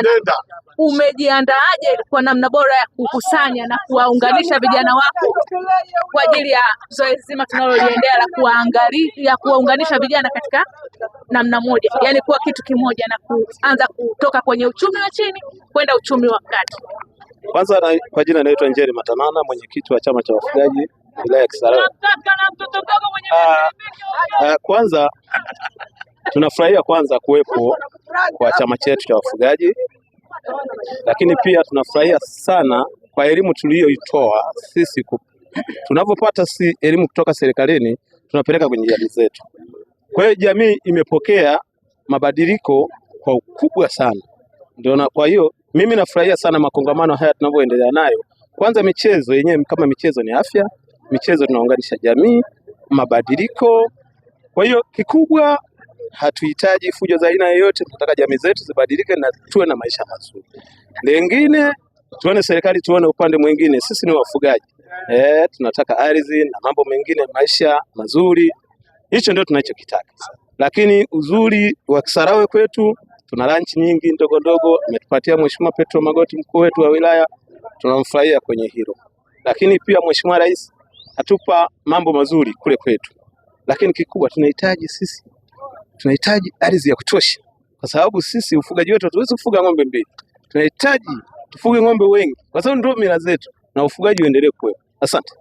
vijana, umejiandaaje kwa namna bora ya kukusanya na kuwaunganisha vijana wako kwa ajili ya zoezi zima tunaloliendea la kuwaunganisha vijana katika namna moja, yani kuwa kitu kimoja na kuanza kutoka kwenye uchumi wa chini kwenda uchumi wa kati? Kwanza kwa jina naitwa Njeri Matanana, mwenyekiti wa chama cha wafugaji wilaya ya Kisarawe. Kwanza tunafurahia kuwepo kwa chama chetu cha wafugaji, lakini pia tunafurahia sana kwa elimu tuliyoitoa sisi. Tunapopata elimu kutoka serikalini tunapeleka kwenye jamii zetu. Kwa hiyo jamii imepokea mabadiliko kwa ukubwa sana. Ndio, kwa hiyo mimi nafurahia sana makongamano haya tunavyoendelea nayo. Kwanza michezo yenyewe, kama michezo ni afya, michezo tunaunganisha jamii, mabadiliko. Kwa hiyo kikubwa, hatuhitaji fujo za aina yoyote, tunataka jamii zetu zibadilike na tuwe na maisha mazuri. Lengine tuone serikali, tuone upande mwingine, sisi ni wafugaji. Tunataka ardhi na mambo mengine, maisha mazuri. Hicho ndio tunachokitaka. Lakini uzuri wa Kisarawe kwetu, tuna lunch nyingi ndogo ndogo ametupatia Mheshimiwa Petro Magoti, mkuu wetu wa wilaya, tunamfurahia kwenye hilo. Lakini pia Mheshimiwa Rais atupa mambo mazuri kule kwetu. Lakini kikubwa tunahitaji ardhi ya kutosha, kwa sababu sisi ufugaji wetu hatuwezi kufuga ng'ombe mbili. Tunahitaji tufuge ng'ombe wengi, kwa sababu ndio mila zetu, na ufugaji uendelee kuwepo. Asante.